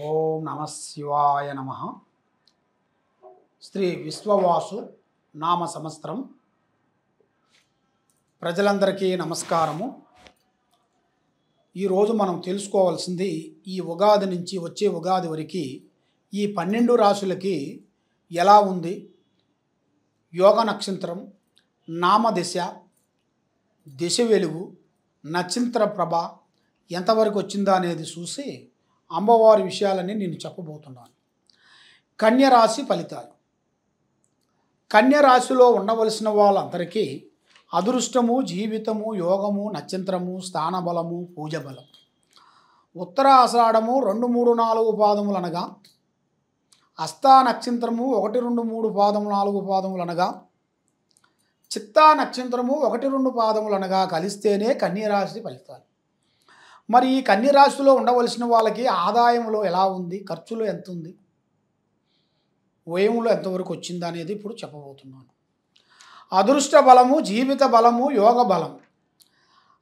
ఓం నమ శివాయ నమ. శ్రీ విశ్వవాసు నామ సంవత్సరం. ప్రజలందరికీ నమస్కారము. ఈరోజు మనం తెలుసుకోవాల్సింది ఈ ఉగాది నుంచి వచ్చే ఉగాది వరకు ఈ 12 రాశులకి ఎలా ఉంది, యోగ నక్షత్రం, నామదిశ, దిశ వెలుగు, నక్షత్ర ప్రభ ఎంతవరకు వచ్చిందా అనేది చూసి అమ్మవారి విషయాలని నేను చెప్పబోతున్నాను. కన్యరాశి ఫలితాలు. కన్యరాశిలో ఉండవలసిన వాళ్ళందరికీ అదృష్టము, జీవితము, యోగము, నక్షత్రము, స్థానబలము, పూజ బలం. ఉత్తర ఆషాఢము 2, 3, 4 పాదములు అనగా, హస్తా నక్షత్రము 1, 2, 3 పాదములు 4 పాదములు అనగా, చిత్తా నక్షత్రము 1, 2 పాదములు అనగా కలిస్తేనే కన్యరాశి ఫలితాలు. మరి ఈ కన్యరాశిలో ఉండవలసిన వాళ్ళకి ఆదాయంలో ఎలా ఉంది, ఖర్చులో ఎంత ఉంది, వ్యయంలో ఎంతవరకు వచ్చింది అనేది ఇప్పుడు చెప్పబోతున్నాను. అదృష్ట బలము, జీవిత బలము, యోగ బలం.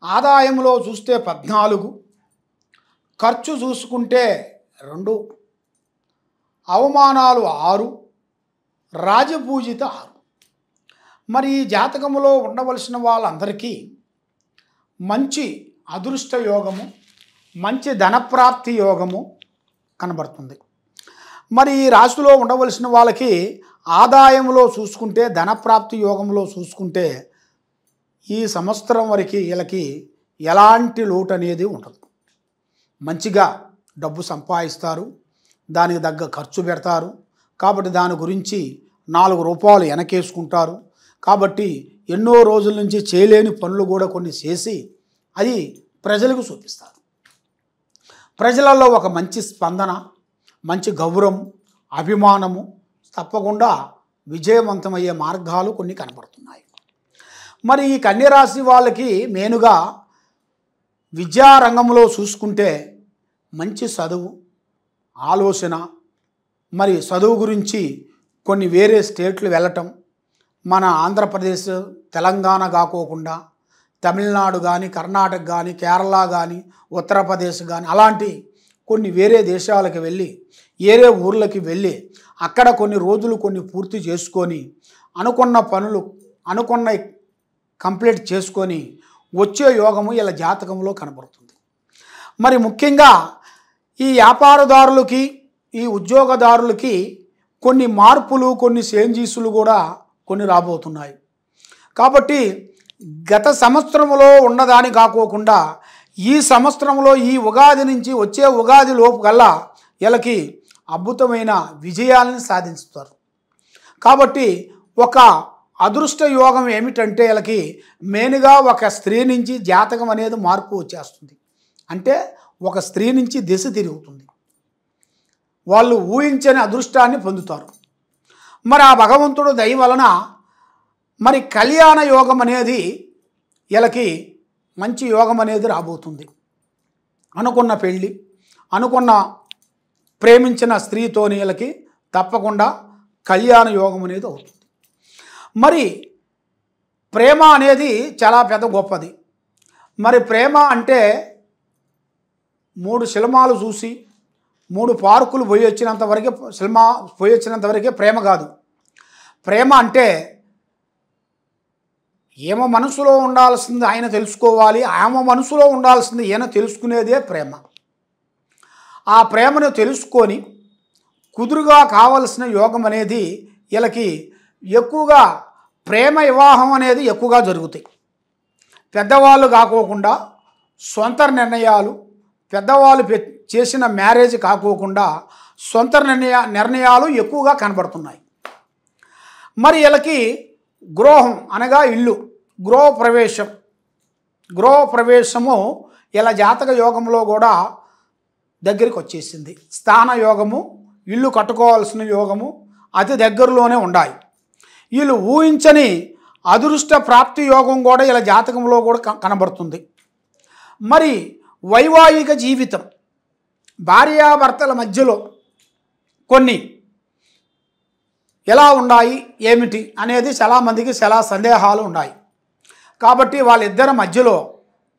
ఆదాయంలో చూస్తే 14, ఖర్చు చూసుకుంటే 2, అవమానాలు 6, రాజపూజిత 6. మరి ఈ జాతకములో ఉండవలసిన వాళ్ళందరికీ మంచి అదృష్ట యోగము, మంచి ధనప్రాప్తి యోగము కనబడుతుంది. మరి ఈ రాశిలో ఉండవలసిన వాళ్ళకి ఆదాయంలో చూసుకుంటే, ధనప్రాప్తి యోగంలో చూసుకుంటే ఈ సంవత్సరం వరకు వీళ్ళకి ఎలాంటి లోటు అనేది ఉండదు. మంచిగా డబ్బు సంపాదిస్తారు, దానికి తగ్గ ఖర్చు పెడతారు. కాబట్టి దాని గురించి 4 రూపాయలు వెనకేసుకుంటారు. కాబట్టి ఎన్నో రోజుల నుంచి చేయలేని పనులు కూడా కొన్ని చేసి అది ప్రజలకు చూపిస్తారు. ప్రజలలో ఒక మంచి స్పందన, మంచి గౌరవం, అభిమానము తప్పకుండా విజయవంతమయ్యే మార్గాలు కొన్ని కనబడుతున్నాయి. మరి ఈ కన్యరాశి వాళ్ళకి మెయిన్గా విద్యారంగంలో చూసుకుంటే మంచి చదువు, ఆలోచన, మరి చదువు గురించి కొన్ని వేరే స్టేట్లు వెళ్ళటం, మన ఆంధ్రప్రదేశ్, తెలంగాణ కాకోకుండా తమిళనాడు కానీ, కర్ణాటక కానీ, కేరళ కానీ, ఉత్తరప్రదేశ్ కానీ అలాంటి కొన్ని వేరే దేశాలకు వెళ్ళి, వేరే ఊర్లకి వెళ్ళి అక్కడ కొన్ని రోజులు కొన్ని పూర్తి చేసుకొని అనుకున్న పనులు కంప్లీట్ చేసుకొని వచ్చే యోగము ఇలా జాతకంలో కనబడుతుంది. మరి ముఖ్యంగా ఈ వ్యాపారదారులకి, ఈ ఉద్యోగదారులకి కొన్ని మార్పులు, కొన్ని చేంజెస్లు కూడా కొన్ని రాబోతున్నాయి. కాబట్టి గత సంవత్సరంలో ఉన్నదాని కాకోకుండా ఈ సంవత్సరంలో ఈ ఉగాది నుంచి వచ్చే ఉగాది లోపు కల్లా వీళ్ళకి అద్భుతమైన విజయాలను సాధిస్తారు. కాబట్టి ఒక అదృష్ట యోగం ఏమిటంటే వీళ్ళకి మెయిన్గా ఒక స్త్రీ నుంచి జాతకం అనేది మార్పు వచ్చేస్తుంది. అంటే ఒక స్త్రీ నుంచి దిశ తిరుగుతుంది. వాళ్ళు ఊహించని అదృష్టాన్ని పొందుతారు. మరి ఆ భగవంతుడు దయ వలన మరి కళ్యాణ యోగం అనేది వీళ్ళకి మంచి యోగం అనేది రాబోతుంది. అనుకున్న పెళ్ళి, అనుకున్న ప్రేమించిన స్త్రీతోని వీళ్ళకి తప్పకుండా కళ్యాణ యోగం అనేది అవుతుంది. మరి ప్రేమ అనేది చాలా పెద్ద గొప్పది. మరి ప్రేమ అంటే 3 సినిమాలు చూసి 3 పార్కులు పోయి వచ్చినంత వరకే సినిమా పోయి వచ్చినంత వరకే ప్రేమ కాదు. ప్రేమ అంటే ఏమో మనసులో ఉండాల్సింది ఆయన తెలుసుకోవాలి, ఆమె మనసులో ఉండాల్సింది ఈయన తెలుసుకునేదే ప్రేమ. ఆ ప్రేమను తెలుసుకొని కుదురుగా కావలసిన యోగం అనేది వీళ్ళకి ఎక్కువగా ప్రేమ వివాహం అనేది ఎక్కువగా జరుగుతాయి. పెద్దవాళ్ళు కాకోకుండా సొంత నిర్ణయాలు, పెద్దవాళ్ళు చేసిన మ్యారేజ్ కాకోకుండా సొంత నిర్ణయాలు ఎక్కువగా కనబడుతున్నాయి. మరి వీళ్ళకి గృహం అనగా ఇల్లు, గృహప్రవేశము ఇలా జాతక యోగంలో కూడా దగ్గరికి వచ్చేసింది. స్థాన యోగము, ఇల్లు కట్టుకోవాల్సిన యోగము అతి దగ్గరలోనే ఉన్నాయి. వీళ్ళు ఊహించని అదృష్ట ప్రాప్తి యోగం కూడా ఇలా జాతకంలో కూడా కనబడుతుంది. మరి వైవాహిక జీవితం, భార్యాభర్తల మధ్యలో కొన్ని ఎలా ఉన్నాయి ఏమిటి అనేది చాలామందికి చాలా సందేహాలు ఉన్నాయి. కాబట్టి వాళ్ళిద్దరి మధ్యలో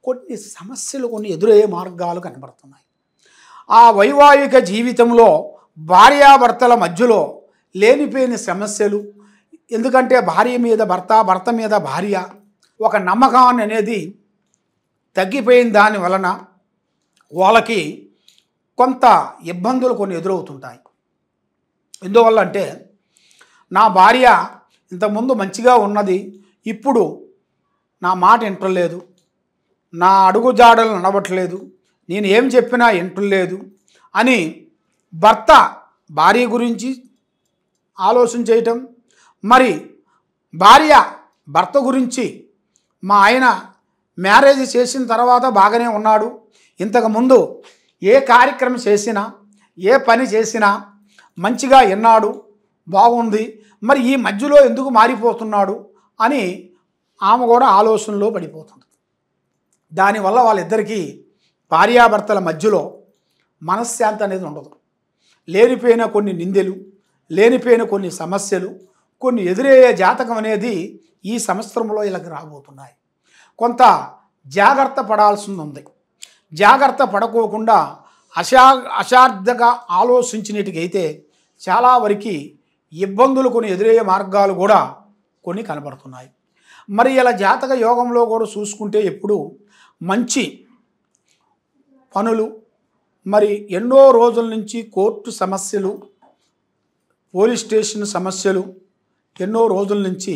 కొన్ని సమస్యలు, కొన్ని ఎదురయ్యే మార్గాలు కనబడుతున్నాయి. ఆ వైవాహిక జీవితంలో భార్యాభర్తల మధ్యలో లేనిపోయిన సమస్యలు, ఎందుకంటే భార్య మీద భర్త, భర్త మీద భార్య, ఒక నమ్మకం అనేది తగ్గిపోయిన దాని వలన వాళ్ళకి కొంత ఇబ్బందులు కొన్ని ఎదురవుతుంటాయి. ఎందువల్ల అంటే నా భార్య ఇంతకుముందు మంచిగా ఉన్నది, ఇప్పుడు నా మాట వింటలేదు, నా అడుగుజాడలు నడవట్లేదు, నేను ఏం చెప్పినా వింటలేదు అని భర్త భార్య గురించి ఆలోచన చేయటం, మరి భార్య భర్త గురించి మా ఆయన మ్యారేజ్ చేసిన తర్వాత బాగానే ఉన్నాడు, ఇంతకుముందు ఏ కార్యక్రమం చేసినా ఏ పని చేసినా మంచిగా విన్నాడు, బాగుంది, మరి ఈ మధ్యలో ఎందుకు మారిపోతున్నాడు అని ఆమె కూడా ఆలోచనలో పడిపోతుంది. దానివల్ల వాళ్ళిద్దరికీ భార్యాభర్తల మధ్యలో మనశ్శాంతి అనేది ఉండదు. లేనిపోయిన కొన్ని నిందెలు, లేనిపోయిన కొన్ని సమస్యలు, కొన్ని ఎదురయ్యే జాతకం అనేది ఈ సంవత్సరంలో ఇలాగ రాబోతున్నాయి. కొంత జాగ్రత్త పడాల్సింది ఉంది. జాగ్రత్త పడకోకుండా అశార్థగా ఆలోచించినట్టుగైతే చాలా వరకు ఇబ్బందులు కొన్ని ఎదురయ్యే మార్గాలు కూడా కొన్ని కనబడుతున్నాయి. మరి ఇలా జాతక యోగంలో కూడా చూసుకుంటే ఎప్పుడు మంచి పనులు, మరి ఎన్నో రోజుల నుంచి కోర్టు సమస్యలు, పోలీస్ స్టేషన్ సమస్యలు, ఎన్నో రోజుల నుంచి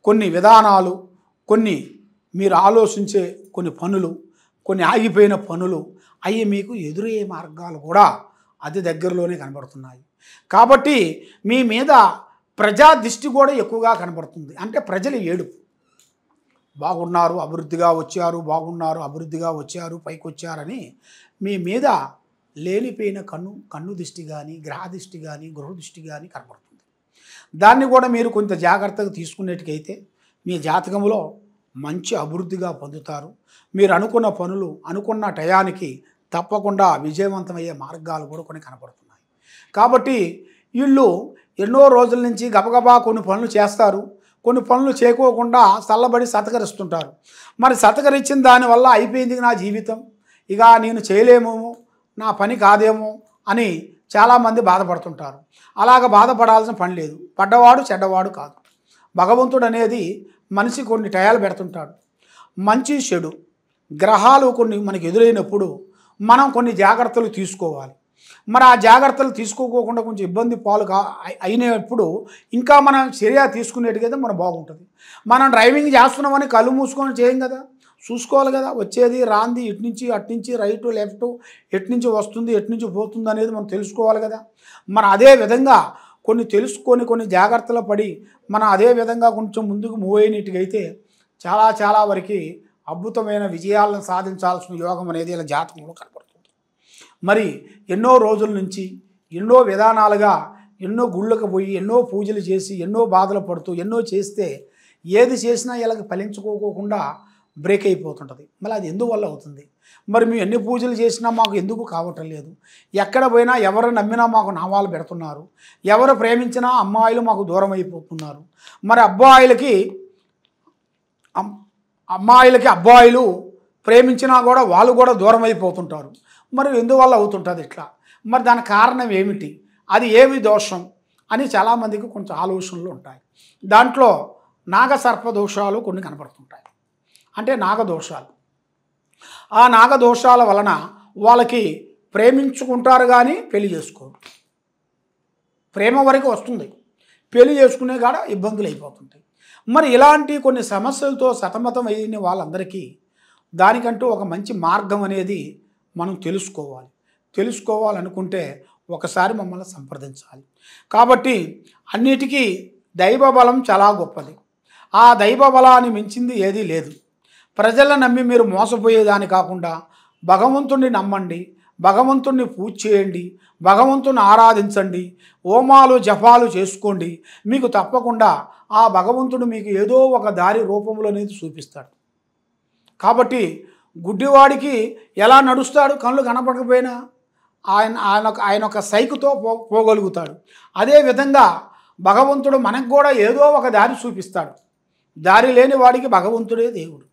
కొన్ని విధానాలు, కొన్ని మీరు ఆలోచించే కొన్ని పనులు, కొన్ని ఆగిపోయిన పనులు అవి మీకు ఎదురయ్యే మార్గాలు కూడా అతి దగ్గరలోనే కనబడుతున్నాయి. కాబట్టి మీ మీద ప్రజా దృష్టి కూడా ఎక్కువగా కనబడుతుంది. అంటే ప్రజలు ఏడుపు, బాగున్నారు, అభివృద్ధిగా వచ్చారు, బాగున్నారు, అభివృద్ధిగా వచ్చారు, పైకి వచ్చారని మీ మీద లేనిపోయిన కన్ను దృష్టి కానీ, గ్రహ దృష్టి కానీ, గృహ దృష్టి కానీ కనబడుతుంది. దాన్ని కూడా మీరు కొంత జాగ్రత్తగా తీసుకునేట్టుకైతే మీ జాతకంలో మంచి అభివృద్ధిగా పొందుతారు. మీరు అనుకున్న పనులు అనుకున్న టయానికి తప్పకుండా విజయవంతమయ్యే మార్గాలు కూడా కొన్ని కనబడుతున్నాయి. కాబట్టి వీళ్ళు ఎన్నో రోజుల నుంచి గబగబా కొన్ని పనులు చేస్తారు, కొన్ని పనులు చేయకోకుండా చల్లబడి సతకరిస్తుంటారు. మరి సతకరించిన దానివల్ల అయిపోయింది నా జీవితం, ఇక నేను చేయలేమేమో, నా పని కాదేమో అని చాలామంది బాధపడుతుంటారు. అలాగ బాధపడాల్సిన పని లేదు. పడ్డవాడు చెడ్డవాడు కాదు. భగవంతుడు అనేది మనిషి కొన్ని టయాలు పెడుతుంటాడు. మంచి చెడు గ్రహాలు కొన్ని మనకు ఎదురైనప్పుడు మనం కొన్ని జాగ్రత్తలు తీసుకోవాలి. మరి ఆ జాగ్రత్తలు తీసుకోకుండా కొంచెం ఇబ్బంది పాలు అయినప్పుడు ఇంకా మనం చర్య తీసుకునేట్టుగా మనం బాగుంటుంది. మనం డ్రైవింగ్ చేస్తున్నామని కళ్ళు మూసుకొని చేయం కదా, చూసుకోవాలి కదా, వచ్చేది రాంది, ఇటు నుంచి అటు నుంచి, రైటు లెఫ్ట్, ఎటు నుంచి వస్తుంది ఎటు నుంచి పోతుంది అనేది మనం తెలుసుకోవాలి కదా. మరి అదే విధంగా కొన్ని తెలుసుకొని కొన్ని జాగ్రత్తలు పడి మనం అదే విధంగా కొంచెం ముందుకు మూవ్ అయినట్టుగైతే చాలా చాలా వరకు అద్భుతమైన విజయాలను సాధించాల్సిన యోగం అనేది ఇలా జాతకంలో కనపడుతుంది. మరి ఎన్నో రోజుల నుంచి ఎన్నో విధానాలుగా ఎన్నో గుళ్ళకు పోయి ఎన్నో పూజలు చేసి ఎన్నో బాధలు పడుతూ ఎన్నో చేస్తే ఏది చేసినా ఇలాగ ఫలించుకోకుండా బ్రేక్ అయిపోతుంటుంది. మళ్ళీ అది ఎందువల్ల అవుతుంది? మరి మేము ఎన్ని పూజలు చేసినా మాకు ఎందుకు కావటం లేదు? ఎక్కడ పోయినా ఎవరు నమ్మినా మాకు నామాలు పెడుతున్నారు, ఎవరు ప్రేమించినా అమ్మాయిలు మాకు దూరం అయిపోతున్నారు. మరి అమ్మాయిలకి అబ్బాయిలు ప్రేమించినా కూడా వాళ్ళు కూడా దూరం అయిపోతుంటారు. మరి ఎందువల్ల అవుతుంటుంది ఇట్లా? మరి దానికి కారణం ఏమిటి? అది ఏమి దోషం అని చాలామందికి కొంచెం ఆలోచనలు ఉంటాయి. దాంట్లో నాగసర్ప దోషాలు కొన్ని కనపడుతుంటాయి. అంటే నాగదోషాలు. ఆ నాగదోషాల వలన వాళ్ళకి ప్రేమించుకుంటారు కానీ పెళ్లి చేసుకోరు. ప్రేమ వరకు వస్తుంది, పెళ్లి చేసుకునే కాడ ఇబ్బందులు అయిపోతుంటాయి. మరి ఇలాంటి కొన్ని సమస్యలతో సతమతం అయిన వాళ్ళందరికీ దానికంటూ ఒక మంచి మార్గం అనేది మనం తెలుసుకోవాలనుకుంటే ఒకసారి మమ్మల్ని సంప్రదించాలి. కాబట్టి అన్నిటికీ దైవబలం చాలా గొప్పది. ఆ దైవబలాన్ని మించింది ఏదీ లేదు. ప్రజలను నమ్మి మీరు మోసపోయేదాని కాకుండా భగవంతుణ్ణి నమ్మండి, భగవంతుణ్ణి పూజ చేయండి, భగవంతుని ఆరాధించండి, హోమాలు జపాలు చేసుకోండి. మీకు తప్పకుండా ఆ భగవంతుడు మీకు ఏదో ఒక దారి రూపంలో అనేది చూపిస్తాడు. కాబట్టి గుడ్డివాడికి ఎలా నడుస్తాడు? కళ్ళు కనపడకపోయినా ఆయన ఒక సైకుతో పోగలుగుతాడు. అదేవిధంగా భగవంతుడు మనకు కూడా ఏదో ఒక దారి చూపిస్తాడు. దారి లేని వాడికి భగవంతుడే దేవుడు.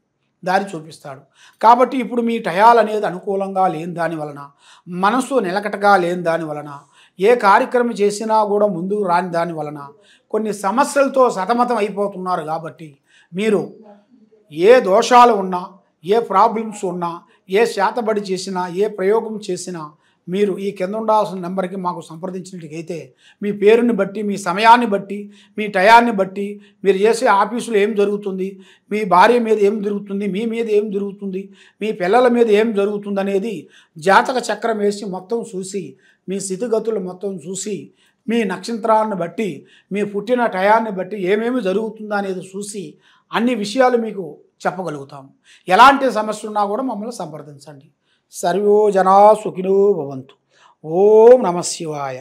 దారి చూపిస్తాడు. కాబట్టి ఇప్పుడు మీ టయాలు అనేది అనుకూలంగా లేని దాని వలన, మనసు నిలకటగా లేని దాని వలన, ఏ కార్యక్రమం చేసినా కూడా ముందుకు రాని దాని వలన కొన్ని సమస్యలతో సతమతం అయిపోతున్నారు. కాబట్టి మీరు ఏ దోషాలు ఉన్నా, ఏ ప్రాబ్లమ్స్ ఉన్నా, ఏ శాతబడి చేసినా, ఏ ప్రయోగం చేసినా మీరు ఈ కింద ఉండాల్సిన నెంబర్కి మాకు సంప్రదించినట్లయితే మీ పేరుని బట్టి, మీ సమయాన్ని బట్టి, మీ టయాన్ని బట్టి, మీరు చేసే ఆఫీసులో ఏం జరుగుతుంది, మీ భార్య మీద ఏం జరుగుతుంది, మీ మీద ఏం జరుగుతుంది, మీ పిల్లల మీద ఏం జరుగుతుంది అనేది జాతక చక్రం వేసి మొత్తం చూసి, మీ స్థితిగతులు మొత్తం చూసి, మీ నక్షత్రాన్ని బట్టి, మీ పుట్టిన టయాన్ని బట్టి ఏమేమి జరుగుతుందో అనేది చూసి అన్ని విషయాలు మీకు చెప్పగలుగుతాము. ఎలాంటి సమస్య ఉన్నా కూడా మమ్మల్ని సంప్రదించండి. సర్వో జనా సుఖినో భవంతు. ఓం నమః శివాయ.